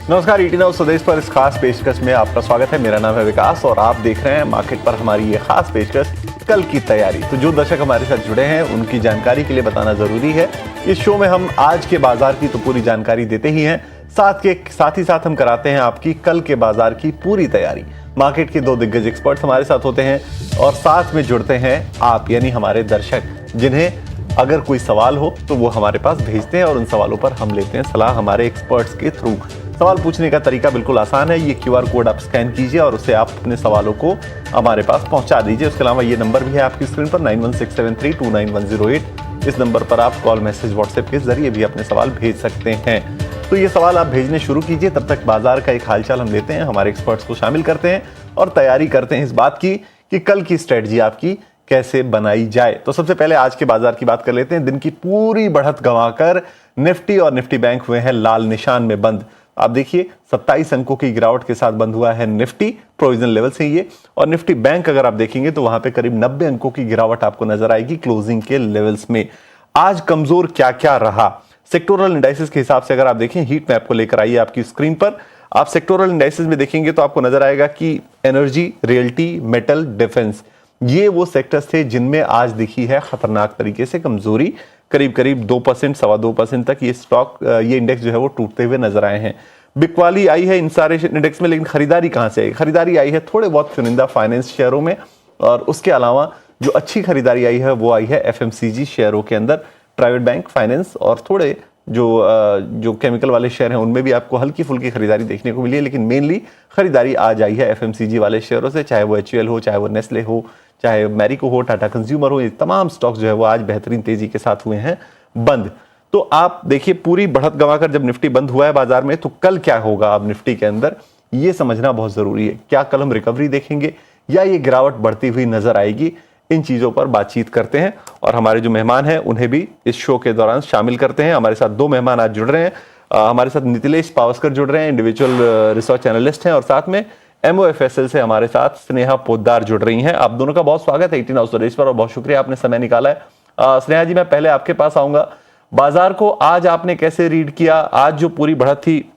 नमस्कार, ET now स्वदेश पर इस खास पेशकश में आपका स्वागत है। मेरा नाम है विकास और आप देख रहे हैं मार्केट पर हमारी ये खास पेशकश कल की तैयारी। तो जो दर्शक हमारे साथ जुड़े हैं उनकी जानकारी के लिए बताना जरूरी है, इस शो में हम आज के बाजार की तो पूरी जानकारी देते ही हैं, साथ ही साथ हम कराते हैं आपकी कल के बाजार की पूरी तैयारी। मार्केट के दो दिग्गज एक्सपर्ट्स हमारे साथ होते हैं और साथ में जुड़ते हैं आप यानी हमारे दर्शक, जिन्हें अगर कोई सवाल हो तो वो हमारे पास भेजते हैं और उन सवालों पर हम लेते हैं सलाह हमारे एक्सपर्ट्स के थ्रू। सवाल पूछने का तरीका बिल्कुल आसान है, ये क्यूआर कोड आप स्कैन कीजिए और उससे आप अपने सवालों को हमारे पास पहुंचा दीजिए। उसके अलावा ये नंबर भी है आपकी स्क्रीन पर 9167329108। इस नंबर पर आप कॉल, मैसेज, व्हाट्सएप के जरिए भी अपने सवाल भेज सकते हैं। तो ये सवाल आप भेजने शुरू कीजिए, तब तक बाजार का एक हालचाल हम लेते हैं, हमारे एक्सपर्ट्स को शामिल करते हैं और तैयारी करते हैं इस बात की कि कल की स्ट्रेटजी आपकी कैसे बनाई जाए। तो सबसे पहले आज के बाजार की बात कर लेते हैं। दिन की पूरी बढ़त गंवाकर निफ्टी और निफ्टी बैंक हुए हैं लाल निशान में बंद। आप देखिए 27 अंकों की गिरावट के साथ बंद हुआ है निफ्टी, प्रोविजनल लेवल से ये, और निफ्टी बैंक अगर आप देखेंगे तो वहां पे करीब 90 अंकों की गिरावट आपको नजर आएगी क्लोजिंग के लेवल्स में। आज कमजोर क्या क्या रहा, सेक्टोरल इंडाइसेस के हिसाब से अगर आप देखें, हीट मैप को लेकर आइए आपकी स्क्रीन पर। आप सेक्टोरल इंडाइसेस में देखेंगे तो आपको नजर आएगा कि एनर्जी, रियल्टी, मेटल, डिफेंस, ये वो सेक्टर्स थे जिनमें आज दिखी है खतरनाक तरीके से कमजोरी। करीब 2%, 2.25% तक ये स्टॉक, ये इंडेक्स जो है वो टूटते हुए नजर आए हैं। बिकवाली आई है इन सारे इंडेक्स में, लेकिन खरीदारी कहां से आई? खरीदारी आई है थोड़े बहुत चुनिंदा फाइनेंस शेयरों में, और उसके अलावा जो अच्छी खरीदारी आई है वो आई है एफएमसीजी शेयरों के अंदर। प्राइवेट बैंक, फाइनेंस और थोड़े जो केमिकल वाले शेयर हैं उनमें भी आपको हल्की फुल्की खरीदारी देखने को मिली है, लेकिन मेनली खरीदारी आज आई है एफएमसीजी वाले शेयरों से, चाहे वो एचयूएल हो, चाहे वो नेस्ले हो, चाहे मैरिको हो, टाटा कंज्यूमर हो। ये तमाम स्टॉक्स जो है वो आज बेहतरीन तेजी के साथ हुए हैं बंद। तो आप देखिए पूरी बढ़त गंवाकर जब निफ्टी बंद हुआ है बाजार में, तो कल क्या होगा अब निफ्टी के अंदर, ये समझना बहुत जरूरी है। क्या कल हम रिकवरी देखेंगे या ये गिरावट बढ़ती हुई नजर आएगी? इन चीजों पर बातचीत करते हैं और हमारे जो मेहमान हैं उन्हें भी इस शो के दौरान शामिल करते हैं। हमारे साथ दो मेहमान आज जुड़ रहे हैं। हमारे साथ नितिलेश पावस्कर जुड़ रहे हैं, इंडिविजुअल रिसर्च एनालिस्ट हैं, और साथ में MOFSL से हमारे साथ स्नेहा पोद्दार जुड़ रही हैं। आप दोनों का बहुत स्वागत है ईटी नाउ स्वदेश पर और बहुत शुक्रिया आपने समय निकाला है। स्नेहा जी, मैं पहले आपके पास आऊंगा। बाजार को आज आपने कैसे रीड किया? आज जो पूरी बढ़त थी,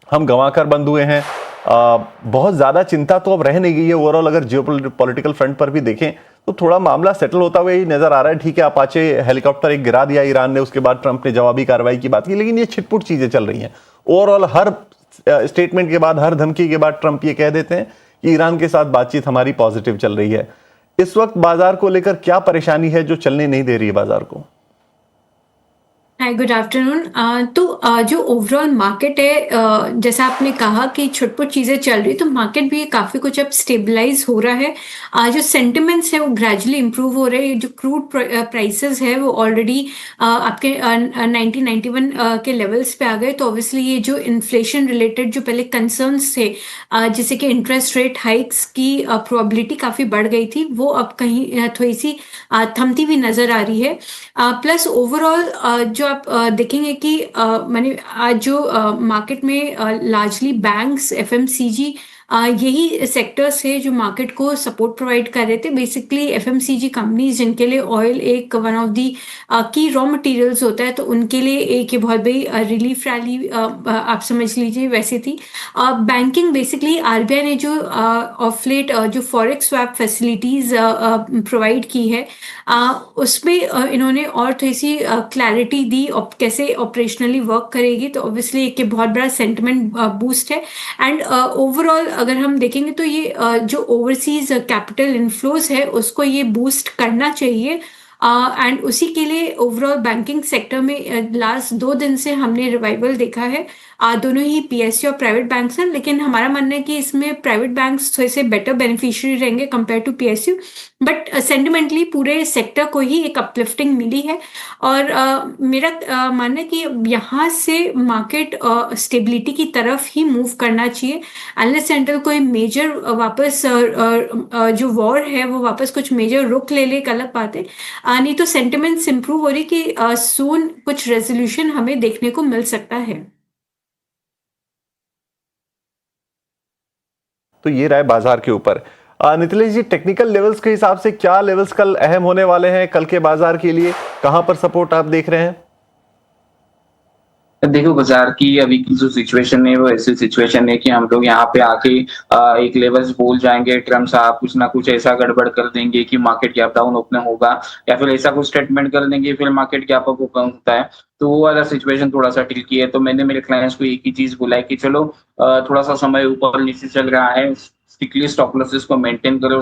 हम गंवाकर बंद हुए हैं, बहुत ज्यादा चिंता तो अब रह नहीं गई है ओवरऑल। अगर जियोपॉलिटिकल फ्रंट पर भी देखें तो थोड़ा मामला सेटल होता हुआ ही नजर आ रहा है। ठीक है, अपाचे हेलीकॉप्टर एक गिरा दिया ईरान ने, उसके बाद ट्रंप ने जवाबी कार्रवाई की बात की, लेकिन ये छिटपुट चीजें चल रही हैं ओवरऑल। हर स्टेटमेंट के बाद, हर धमकी के बाद ट्रंप ये कह देते हैं कि ईरान के साथ बातचीत हमारी पॉजिटिव चल रही है। इस वक्त बाजार को लेकर क्या परेशानी है जो चलने नहीं दे रही है बाजार को? हाय, गुड आफ्टरनून। जो ओवरऑल मार्केट है, जैसा आपने कहा कि छुटपुट चीज़ें चल रही, तो मार्केट भी काफ़ी कुछ अब स्टेबलाइज हो रहा है। जो सेंटिमेंट्स है वो ग्रेजुअली इंप्रूव हो रहे हैं। जो क्रूड प्राइसेस है वो ऑलरेडी आपके 1991 के लेवल्स पे आ गए। तो ऑब्वियसली ये जो इन्फ्लेशन रिलेटेड जो पहले कंसर्न्स थे, जैसे कि इंटरेस्ट रेट हाइक्स की प्रोबेबिलिटी काफ़ी बढ़ गई थी, वो अब कहीं थोड़ी सी थमती हुई नज़र आ रही है। प्लस ओवरऑल जो आप देखेंगे कि मैंने आज जो मार्केट में लार्जली बैंक्स, एफएमसीजी, यही सेक्टर्स है जो मार्केट को सपोर्ट प्रोवाइड कर रहे थे। बेसिकली एफएमसीजी कंपनीज जिनके लिए ऑयल एक वन ऑफ दी की रॉ मटेरियल्स होता है, तो उनके लिए एक ये बहुत बड़ी रिलीफ रैली आप समझ लीजिए वैसे थी। बैंकिंग बेसिकली आरबीआई ने जो ऑफ लेट जो फॉरेक्स स्वैप फैसिलिटीज प्रोवाइड की है, उसमें इन्होंने और थोड़ी सी क्लैरिटी दी कैसे ऑपरेशनली वर्क करेगी। तो ऑब्वियसली एक बहुत बड़ा सेंटिमेंट बूस्ट है। एंड ओवरऑल अगर हम देखेंगे तो ये जो ओवरसीज कैपिटल इनफ्लोज है उसको ये बूस्ट करना चाहिए। एंड उसी के लिए ओवरऑल बैंकिंग सेक्टर में लास्ट 2 दिन से हमने रिवाइवल देखा है। दोनों ही पीएसयू और प्राइवेट बैंक्स हैं, लेकिन हमारा मानना है कि इसमें प्राइवेट बैंक्स थोड़े से बेटर बेनिफिशियरी रहेंगे compare to PSU. But sentimentally पूरे सेक्टर को ही एक अपलिफ्टिंग मिली है। और मेरा मानना है कि यहाँ से मार्केट स्टेबिलिटी की तरफ ही मूव करना चाहिए, अनलेस सेंट्रल कोई मेजर वापस जो वॉर है वो वापस कुछ मेजर रुख ले एक अलग बात है। नहीं तो सेंटिमेंट्स इंप्रूव हो रही कि सून कुछ रेजोल्यूशन हमें देखने को मिल सकता है। तो ये रहा बाजार के ऊपर। नितिलेश जी, टेक्निकल लेवल्स के हिसाब से क्या लेवल्स कल अहम होने वाले हैं कल के बाजार के लिए? कहां पर सपोर्ट आप देख रहे हैं? देखो बाजार की अभी की जो सिचुएशन है वो ऐसी सिचुएशन है कि हम लोग यहाँ पे आके एक लेवल्स भूल जाएंगे। ट्रम्प साहब कुछ ना कुछ ऐसा गड़बड़ कर देंगे कि मार्केट गैप डाउन ओपन होगा, या फिर ऐसा कुछ स्टेटमेंट कर देंगे फिर मार्केट गैप अप ओपन होता है। तो वो वाला सिचुएशन थोड़ा सा ट्रिकी है। तो मैंने मेरे क्लाइंट्स को एक ही चीज बोला है कि चलो थोड़ा सा समय ऊपर नीचे चल रहा है, स्ट्रिक्टली स्टॉप लॉसेस को मेंटेन करो।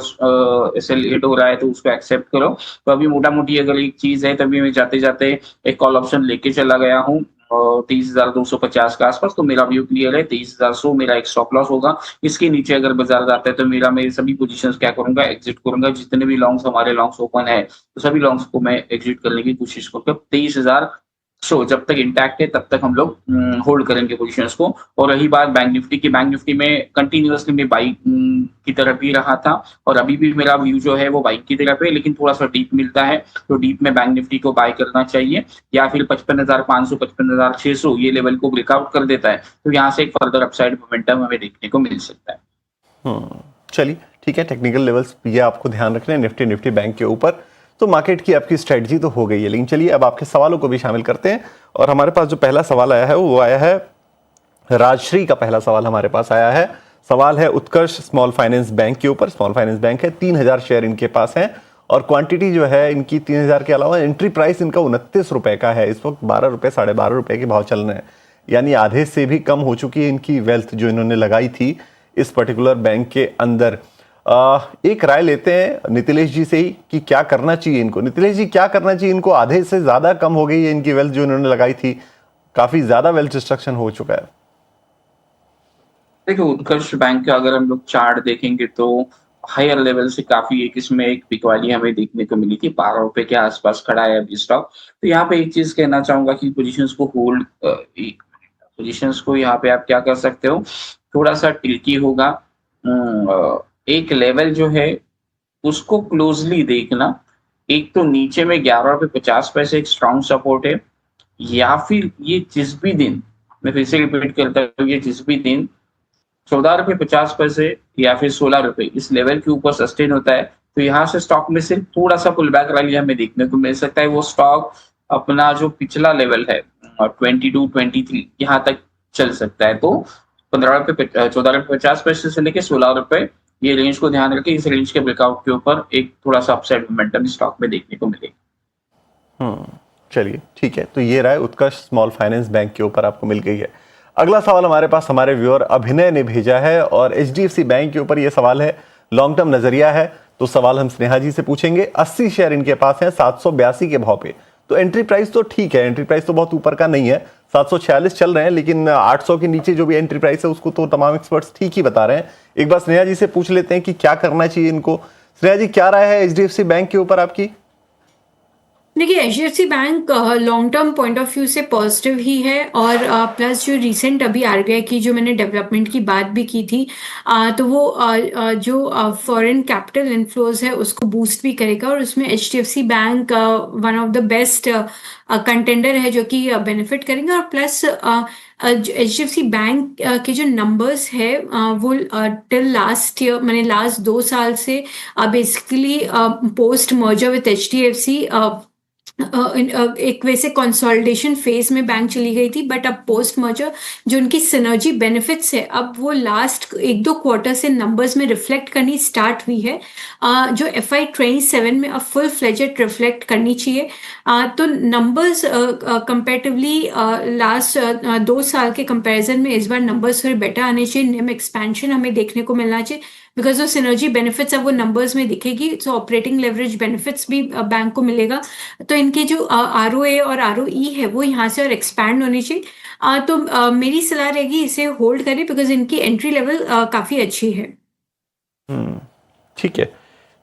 ऐसे लेट हो रहा है तो उसको एक्सेप्ट करो। तो अभी मोटा मोटी अगर एक चीज है, तभी मैं जाते जाते एक कॉल ऑप्शन लेके चला गया हूँ 23,250 के आसपास। तो मेरा व्यू क्लियर है, 23,100 मेरा एक स्टॉप लॉस होगा। इसके नीचे अगर बाजार जाता है तो मेरे सभी पोजीशंस क्या करूंगा, एग्जिट करूंगा। जितने भी लॉन्ग्स हमारे लॉन्ग्स ओपन है तो सभी लॉन्ग्स को मैं एग्जिट करने की कोशिश करूंगा। 23,000 जब तक इंटैक्ट है तब तक हम लोग होल्ड करेंगे पोजीशंस को। और रही बात बैंक निफ्टी की, बैंक निफ्टी में कंटिन्यूअसली मैं बाई की तरफ ही रहा था, और अभी भी मेरा व्यू जो है वो बाई की तरफ है, लेकिन थोड़ा सा डीप मिलता है। तो डीप में बैंक निफ्टी को बाय करना चाहिए, या फिर 55,500 55,600 ये लेवल को ब्रेकआउट कर देता है तो यहाँ से एक फर्दर अपसाइड मोमेंटम हमें देखने को मिल सकता है। चलिए ठीक है, टेक्निकल लेवल्स ये आपको ध्यान रखना है निफ्टी बैंक के ऊपर। तो मार्केट की आपकी स्ट्रेटजी तो हो गई है, लेकिन चलिए अब आपके सवालों को भी शामिल करते हैं। और हमारे पास जो पहला सवाल आया है वो आया है राजश्री का। पहला सवाल हमारे पास आया है, सवाल है उत्कर्ष स्मॉल फाइनेंस बैंक के ऊपर। स्मॉल फाइनेंस बैंक है, 3,000 शेयर इनके पास हैं और क्वांटिटी जो है इनकी 3,000 के अलावा एंट्री प्राइस इनका 29 रुपए का है। इस वक्त 12 रुपए 12.5 रुपए के भाव चल रहे हैं, यानी आधे से भी कम हो चुकी है इनकी वेल्थ जो इन्होंने लगाई थी इस पर्टिकुलर बैंक के अंदर। एक राय लेते हैं नीतिलेश जी से ही कि क्या करना चाहिए इनको। नीतिलेश जी, क्या करना चाहिए इनको? आधे से ज्यादा कम हो गई है इनकी वेल्थ जो इन्होंने लगाई थी, काफी ज्यादा वेल्थ डिस्ट्रक्शन हो चुका है। देखिए उत्कर्ष बैंक का अगर हम लोग चार्ट देखेंगे तो हायर लेवल से काफी इसमें एक बिकवाली हमें देखने को मिली थी। 12 रुपए के आसपास खड़ा है अभी स्टॉक। तो यहाँ पे एक चीज कहना चाहूंगा कि पोजीशंस को होल्ड, पोजीशंस को यहाँ पे आप क्या कर सकते हो, थोड़ा सा ट्रिकी होगा। एक लेवल जो है उसको क्लोजली देखना। एक तो नीचे में 11 रुपए 50 पैसे एक स्ट्रॉन्ग सपोर्ट है, या फिर ये जिस भी दिन, मैं फिर से रिपीट करता हूँ, ये जिस भी दिन 14 रुपए 50 पैसे या फिर 16 रुपए इस लेवल के ऊपर सस्टेन होता है तो यहाँ से स्टॉक में सिर्फ थोड़ा सा पुल बैक रैली हमें देखने को मिल सकता है। वो स्टॉक अपना जो पिछला लेवल है 22-23 यहाँ तक चल सकता है। तो 14 रुपए 50 पैसे से लेके 16 रुपए, ये रेंज को ध्यान रखें। इस रेंज के ब्रेकआउट के ऊपर एक थोड़ा सा अपसाइड मोमेंटम स्टॉक में देखने को मिलेगा। चलिए ठीक है, तो ये राय उत्कर्ष स्मॉल फाइनेंस बैंक के ऊपर आपको मिल गई है। अगला सवाल हमारे पास हमारे व्यूअर अभिनय ने भेजा है और एचडीएफसी बैंक के ऊपर ये सवाल है, लॉन्ग टर्म नजरिया है। तो सवाल हम स्नेहा जी से पूछेंगे। 80 शेयर इनके पास है 782 के भाव पे। तो एंट्री प्राइस तो ठीक है, एंट्री प्राइस तो बहुत ऊपर का नहीं है, 746 चल रहे हैं, लेकिन 800 के नीचे जो भी एंट्री प्राइस है उसको तो तमाम एक्सपर्ट्स ठीक ही बता रहे हैं। एक बार स्नेहा जी से पूछ लेते हैं कि क्या करना चाहिए इनको। स्नेहा जी, क्या राय है एचडीएफसी बैंक के ऊपर आपकी? देखिए HDFC bank long term point of view से पॉजिटिव ही है, और प्लस जो रिसेंट अभी आरबीआई की जो मैंने डेवलपमेंट की बात भी की थी, तो वो जो फॉरेन कैपिटल इनफ्लोज है उसको बूस्ट भी करेगा, और उसमें HDFC bank one of the best contender है जो कि बेनिफिट करेंगे। और प्लस एचडीएफसी बैंक के जो नंबर्स है वो टिल लास्ट ईयर, मैंने लास्ट 2 साल से basically post merger with HDFC एक वैसे कंसोलिडेशन फेज में बैंक चली गई थी, बट अब पोस्ट मर्जर जो उनकी सिनर्जी बेनिफिट्स है अब वो लास्ट 1-2 क्वार्टर से नंबर्स में रिफ्लेक्ट करनी स्टार्ट हुई है, जो FY27 में अब फुल फ्लेजेड रिफ्लेक्ट करनी चाहिए। तो नंबर्स कंपेरेटिवली लास्ट 2 साल के कंपैरिजन में इस बार नंबर्स थोड़े बेटर आने चाहिए। निम एक्सपेंशन हमें देखने को मिलना चाहिए, बिकॉज जो सिनर्जी बेनिफिट्स अब वो नंबर्स में दिखेगी, तो ऑपरेटिंग लेवरेज बेनिफिट्स भी बैंक को मिलेगा। तो इनके जो ROA और ROE है वो यहाँ से और एक्सपैंड होनी चाहिए। तो मेरी सलाह रहेगी इसे होल्ड करें, बिकॉज इनकी एंट्री लेवल काफ़ी अच्छी है। ठीक है,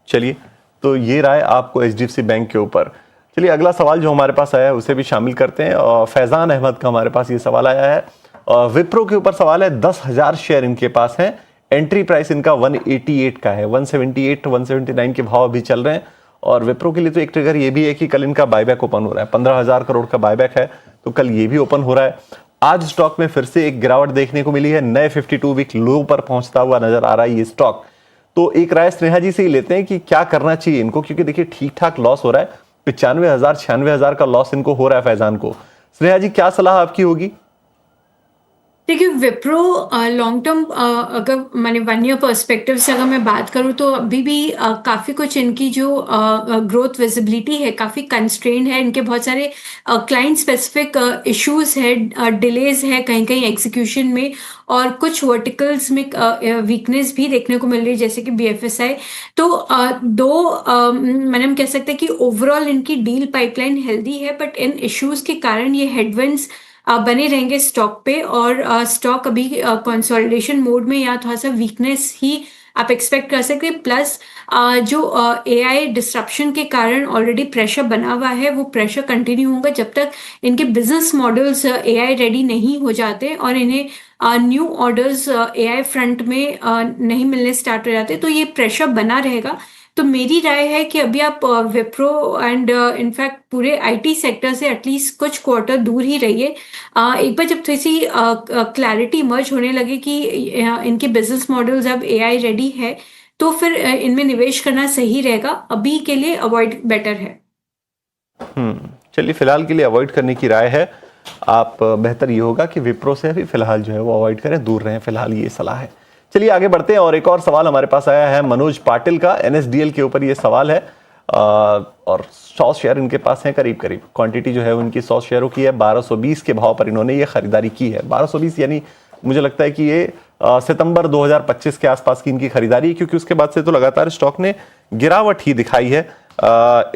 चलिए तो ये राय आपको एचडीएफसी बैंक के ऊपर। चलिए अगला सवाल जो हमारे पास आया है उसे भी शामिल करते हैं। और फैजान अहमद का हमारे पास ये सवाल आया है। विप्रो के ऊपर सवाल है, 10,000 शेयर इनके पास हैं, एंट्री प्राइस इनका 188 का है, 178 179 के भाव अभी चल रहे हैं। और विप्रो के लिए तो एक ट्रिगर ये भी है कि कल इनका बायबैक ओपन हो रहा है, 15,000 करोड़ का बायबैक है, तो कल ये भी ओपन हो रहा है। आज स्टॉक में फिर से एक गिरावट देखने को मिली है, नए 52 वीक लो पर पहुंचता हुआ नजर आ रहा है ये स्टॉक। तो एक राय स्नेहा जी से ही लेते हैं कि क्या करना चाहिए इनको, क्योंकि देखिए ठीक ठाक लॉस हो रहा है, 95,000 96,000 का लॉस इनको हो रहा है फैजान को। स्नेहा जी, क्या सलाह आपकी होगी? देखिए विप्रो लॉन्ग टर्म अगर मैंने 1 ईयर पर्सपेक्टिव से अगर मैं बात करूँ तो अभी भी काफ़ी कुछ इनकी जो ग्रोथ विजिबिलिटी है काफ़ी कंस्ट्रेंड है। इनके बहुत सारे क्लाइंट स्पेसिफिक इश्यूज है, डिलेज है कहीं कहीं एग्जीक्यूशन में, और कुछ वर्टिकल्स में वीकनेस भी देखने को मिल रही है जैसे कि BFSI। तो मैंने हम कह सकते हैं कि ओवरऑल इनकी डील पाइपलाइन हेल्दी है, बट इन इश्यूज के कारण ये हेडविंड्स बने रहेंगे स्टॉक पे, और स्टॉक अभी कंसोलिडेशन मोड में या थोड़ा सा वीकनेस ही आप एक्सपेक्ट कर सकते हैं। प्लस जो AI डिस्ट्रप्शन के कारण ऑलरेडी प्रेशर बना हुआ है वो प्रेशर कंटिन्यू होगा जब तक इनके बिजनेस मॉडल्स AI रेडी नहीं हो जाते और इन्हें न्यू ऑर्डर्स AI फ्रंट में नहीं मिलने स्टार्ट हो जाते, तो ये प्रेशर बना रहेगा। तो मेरी राय है कि अभी आप विप्रो एंड इनफैक्ट पूरे IT सेक्टर से एटलीस्ट कुछ क्वार्टर दूर ही रहिए। एक बार जब थोड़ी सी क्लैरिटी इमर्ज होने लगे कि इनके बिजनेस मॉडल्स अब AI रेडी है, तो फिर इनमें निवेश करना सही रहेगा। अभी के लिए अवॉइड बेटर है। चलिए, फिलहाल के लिए अवॉइड करने की राय है। आप बेहतर ये होगा कि विप्रो से अभी फिलहाल जो है वो अवॉइड करें, दूर रहें, फिलहाल ये सलाह है। चलिए आगे बढ़ते हैं, और एक और सवाल हमारे पास आया है मनोज पाटिल का। NSDL के ऊपर ये सवाल है, और 100 शेयर इनके पास हैं करीब करीब। क्वांटिटी जो है उनकी 100 शेयरों की है। 1220 के भाव पर इन्होंने ये खरीदारी की है। 1220 यानी मुझे लगता है कि ये सितंबर 2025 के आसपास की इनकी खरीदारी है, क्योंकि उसके बाद से तो लगातार स्टॉक ने गिरावट ही दिखाई है।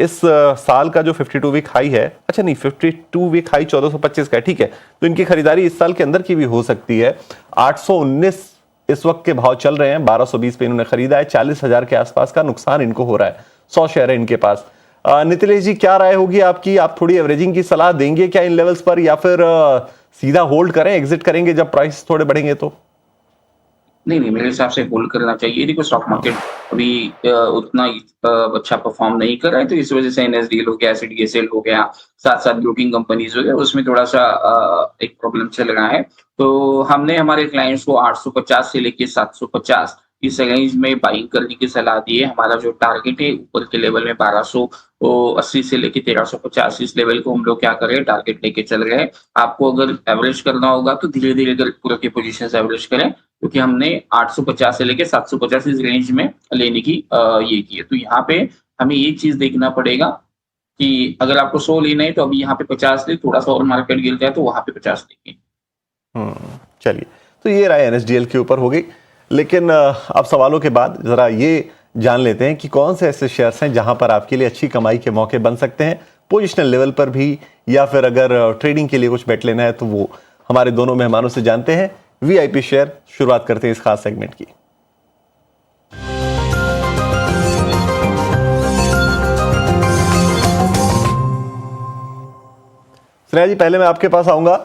इस साल का जो 52 वीक हाई है, अच्छा नहीं 52 वीक हाई 1425 का है, ठीक है, तो इनकी खरीदारी इस साल के अंदर की भी हो सकती है। 819 इस वक्त के भाव चल रहे हैं। 1220 पे इन्होंने खरीदा है। 40,000 के आसपास का नुकसान इनको हो रहा है। 100 शेयर है इनके पास। नितिलेश जी, क्या राय होगी आपकी? आप थोड़ी एवरेजिंग की सलाह देंगे क्या इन लेवल्स पर, या फिर सीधा होल्ड करें, एग्जिट करेंगे जब प्राइस थोड़े बढ़ेंगे तो? नहीं, मेरे हिसाब से होल्ड करना चाहिए। देखो स्टॉक मार्केट अभी उतना अच्छा परफॉर्म नहीं कर रहा है, तो इस वजह से NSDL हो गया, CDSL हो गया, साथ-साथ ब्रोकिंग कंपनीज हो गया, उसमें थोड़ा-सा एक प्रॉब्लम चल रहा है। तो हमने हमारे क्लाइंट्स को 850 से लेके 750 इस रेंज में बाइंग करने की सलाह दी है। हमारा जो टारगेट है ऊपर के लेवल में 1280 से लेके 1350 इस लेवल को हम लोग क्या कर रहे हैं, टारगेट लेके चल रहे हैं। आपको अगर एवरेज करना होगा तो धीरे-धीरे अगर पूरे के पोजीशंस एवरेज करें, क्योंकि हमने 850 से लेके 750 इस रेंज में लेने की ये की है। तो यहाँ पे हमें एक चीज देखना पड़ेगा कि अगर आपको 100 लेना है तो अभी यहाँ पे 50 ले, थोड़ा सा और मार्केट गिर जाए तो वहां पे 50 लेंगे। चलिए, तो ये राय NSDL के ऊपर हो गई। लेकिन अब सवालों के बाद जरा ये जान लेते हैं कि कौन से ऐसे शेयर्स हैं जहां पर आपके लिए अच्छी कमाई के मौके बन सकते हैं, पोजिशनल लेवल पर भी, या फिर अगर ट्रेडिंग के लिए कुछ बेट लेना है तो वो हमारे दोनों मेहमानों से जानते हैं। VIP शेयर, शुरुआत करते हैं इस खास सेगमेंट की। श्रेया जी, पहले मैं आपके पास आऊंगा।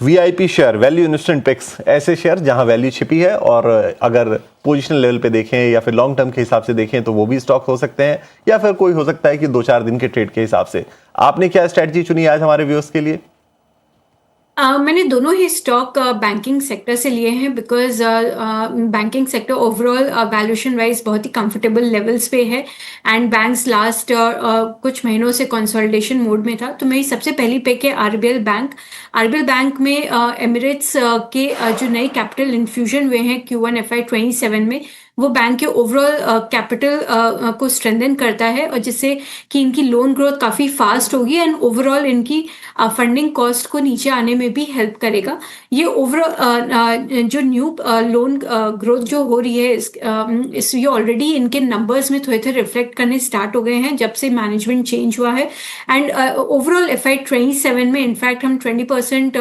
VIP share, value investment picks, ऐसे शेयर जहां वैल्यू छिपी है, और अगर पोजिशनल लेवल पे देखें या फिर लॉन्ग टर्म के हिसाब से देखें तो वो भी स्टॉक हो सकते हैं, या फिर कोई हो सकता है कि 2-4 दिन के ट्रेड के हिसाब से। आपने क्या स्ट्रेटजी चुनी आज हमारे व्यूअर्स के लिए? मैंने दोनों ही स्टॉक बैंकिंग सेक्टर से लिए हैं, because banking sector overall valuation wise बहुत ही कंफर्टेबल लेवल्स पे है, एंड बैंक्स लास्ट कुछ महीनों से कंसोलिडेशन मोड में था। तो मेरी सबसे पहली पिक है RBL बैंक। RBL बैंक में एमिरेट्स के जो नए कैपिटल इन्फ्यूजन हुए हैं Q1 FY27 में, वो बैंक के ओवरऑल कैपिटल को स्ट्रेंथन करता है, और जिससे कि इनकी लोन ग्रोथ काफ़ी फास्ट होगी एंड ओवरऑल इनकी फंडिंग कॉस्ट को नीचे आने में भी हेल्प करेगा। ये ओवरऑल जो न्यू लोन ग्रोथ जो हो रही है इस ये ऑलरेडी इनके नंबर्स में थोड़े थोड़े रिफ्लेक्ट करने स्टार्ट हो गए हैं जब से मैनेजमेंट चेंज हुआ है। एंड ओवरऑल FY27 में इनफैक्ट हम 20%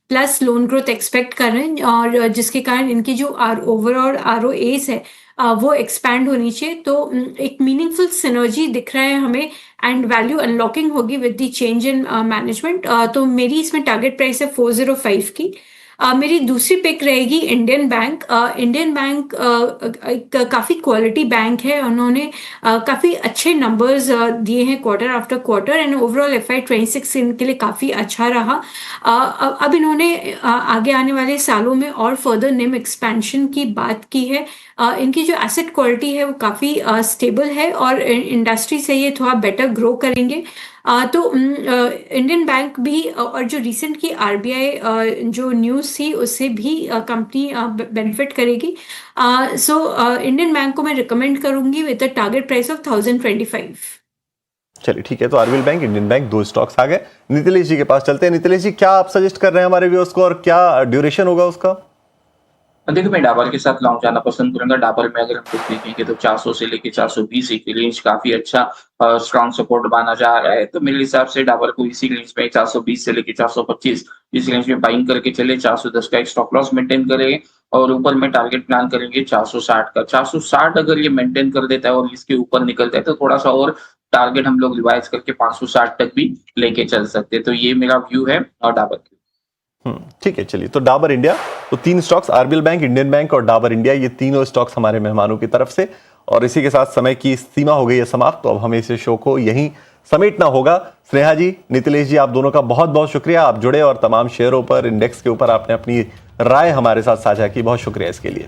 प्लस लोन ग्रोथ एक्सपेक्ट कर रहे हैं, और जिसके कारण इनकी जो ओवरऑल ROAs है वो एक्सपैंड होनी चाहिए। तो एक मीनिंगफुल सिनर्जी दिख रहा है हमें, एंड वैल्यू अनलॉकिंग होगी with the change in management. तो मेरी इसमें टारगेट प्राइस है 405 की। मेरी दूसरी पिक रहेगी इंडियन बैंक। इंडियन बैंक एक काफ़ी क्वालिटी बैंक है। उन्होंने काफ़ी अच्छे नंबर्स दिए हैं quarter after quarter, and overall FY26 इनके लिए काफ़ी अच्छा रहा। अब इन्होंने आगे आने वाले सालों में और फर्दर निम एक्सपेंशन की बात की है। इनकी जो एसेट क्वालिटी है वो काफ़ी स्टेबल है, और इंडस्ट्री से ये थोड़ा बेटर ग्रो करेंगे। तो इंडियन बैंक भी और जो रिसेंट की आरबीआई जो न्यूज़ थी उससे भी कंपनी बेनिफिट करेगी। सो इंडियन बैंक को मैं रिकमेंड करूंगी with a target price of 1025। चलिए ठीक है, तो आरबीएल बैंक, इंडियन बैंक, दो स्टॉक्स आ गए। नीतिलेश जी के पास चलते हैं। नीतिलेश जी, क्या आप सजेस्ट कर रहे हैं हमारे व्यूअर्स को और क्या ड्यूरेशन होगा उसका? देखिए, मैं डाबर के साथ लॉन्ग जाना पसंद करूंगा। डाबर में अगर हम कुछ देखेंगे तो 400 से लेके 420 एक रेंज काफी अच्छा स्ट्रॉन्ग सपोर्ट माना जा रहा है। तो मेरे हिसाब से डाबर को इसी रेंज में 420 से लेके 425 इस रेंज में बाइंग करके चले, 410 का एक स्टॉप लॉस मेंटेन करे और ऊपर में टारगेट प्लान करेंगे 460 का। 460 अगर ये मेंटेन कर देता है और इसके ऊपर निकलता है तो थोड़ा सा और टारगेट हम लोग रिवाइज करके 560 तक भी लेके चल सकते हैं। तो ये मेरा व्यू है और डाबर की। ठीक है, चलिए, तो डाबर इंडिया, तो तीन stocks, RBL bank, Indian bank और डाबर इंडिया, ये तीनों स्टॉक्स हमारे मेहमानों की तरफ से। और इसी के साथ समय की सीमा हो गई है समाप्त, तो अब हमें इस शो को यहीं समेटना होगा। स्नेहा जी, नीतिलेश जी, आप दोनों का बहुत बहुत शुक्रिया, आप जुड़े और तमाम शेयरों पर, इंडेक्स के ऊपर आपने अपनी राय हमारे साथ साझा की, बहुत शुक्रिया इसके लिए।